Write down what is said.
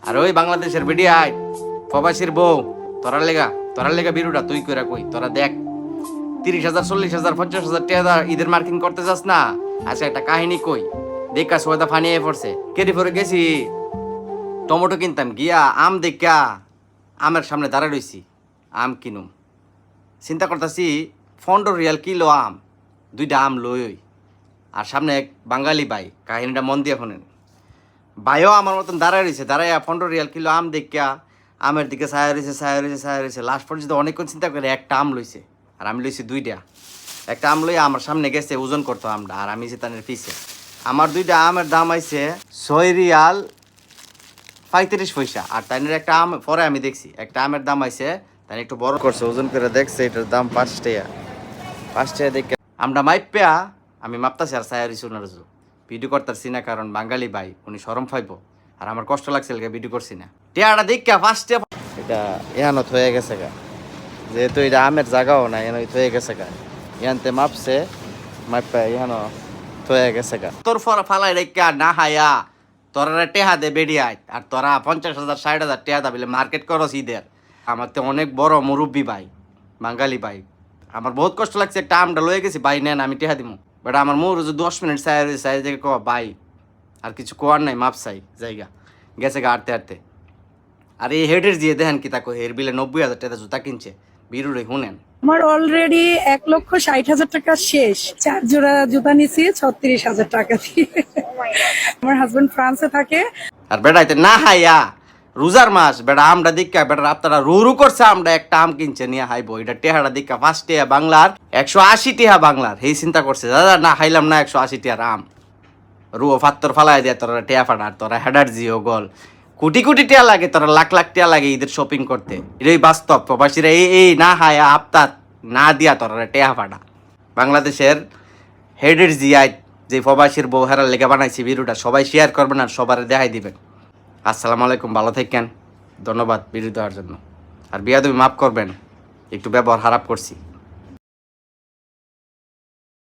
আর ওই বাংলাদেশের বেডি আয় প্রবাসীর বউ তোরার লেগা বিরুটা তুই কইরা কই তোরা দেখ 30,000 40,000 50,000 টাকা ঈদের মার্কিং করতে যাস না। আচ্ছা একটা কাহিনী কই দেখা সোয়েদা ফানি এ পড়ছে কেটে পরে গেছি টমেটো কিনতাম গিয়া আম দেখা আমের সামনে দাঁড়া রইছি আম কিনুম চিন্তা করতেছি 15 রিয়াল কিলো আম 2টা আম লই আর সামনে এক বাঙালি ভাই কাহিনীটা মন দিয়ে শোনেন ভাইও আমার মতন দাঁড়ায় রয়েছে দাঁড়াইয়া 15 রিয়াল কিলো আম দেখা আমের দিকে ছায়া রয়েছে লাস্ট পর্যন্ত অনেকক্ষণ চিন্তা করে একটা আম লইছে আর আমি লইছি 2টা একটা আম লইয়া আমার সামনে গেছে ওজন করতো আমটা আর আমি যেতানের পিছে আমার 2টা আমের দাম আইছে 6 রিয়াল 35 পয়সা আর তাইনের একটা আম পরে আমি দেখছি একটা আমের দাম আইছে তাই একটু বড় করছে ওজন করে দেখছে এটার দাম 5 টাকা দেখে আমরা মাইপা আমি মাপতাছি আর ছায়া রইছি ওনার ভিডিও করতেছি না কারণ বাঙালি ভাই উনি শরম পাইব আর আমার কষ্ট লাগছে ভিডিও করছি না টিয়াটা দেখা ফার্স্টে এটা এহানত হয়ে গেছে গা যেহেতু এটা আমের জায়গাও না এখানে হয়ে গেছে গা ইয়ানতে মাপছে মাপা এখানো হয়ে গেছে গা তোর ফালাই রেখা না হায়া তোরা টেহা দে বেরিয়ায় আর তোরা 50,000 60,000 টেহা দাবিলে মার্কেট করস ঈদের আমার তো অনেক বড় মুরব্বী ভাই বাঙালি ভাই আমার বহুত কষ্ট লাগছে একটা আমটা লয়ে গেছি ভাই নেন আমি টেহা দিমু বাট আমার মোর 10 মিনিট চাই দেখে কো ভাই আর কিছু কোয়ার নাই মাপ চাই জায়গা গেছে গা হাঁটতে আর এই হেডের দিয়ে দেখেন কি তাকে হের বিলে 90,000 টাকা জুতা কিনছে বিরুরে শুনেন আমার অলরেডি 1,60,000 টাকা শেষ 4 জোড়া জুতা নিছি 36,000 টাকা দিয়ে আমার হাজবেন্ড ফ্রান্সে থাকে আর বেড়াইতে না হাইয়া রোজার মাস বেড়া আমটা দীক্ষা বেড়া আপনারা রুরু করছে আমরা একটা আম কিনছে নিয়ে হাইবো এটা টেহাটা দীক্ষা 5 টাকা বাংলার 180 টাকা বাংলার এই চিন্তা করছে দাদা না হাইলাম না 180 টাকার আম রুও ফাত্তর ফালাই দেয় তোরা টেয়া ফাটা আর তোরা হেডার জিও গল কোটি টিয়া লাগে তোরা লাখ টিয়া লাগে ঈদের শপিং করতে এটাই বাস্তব প্রবাসীরা এই না হায়া আপতাত না দিয়া তোরা টেয়া ফাটা বাংলাদেশের হেডের জিয়াই যে প্রবাসীর বউ হেরার লেগে বানাইছি ভিডিওটা সবাই শেয়ার করবেন আর সবার দেখাই দিবেন। আসসালামু আলাইকুম ভালো থাকেন ধন্যবাদ ভিডিও দেওয়ার জন্য আর বিয়া তুমি মাফ করবেন একটু ব্যবহার খারাপ করছি।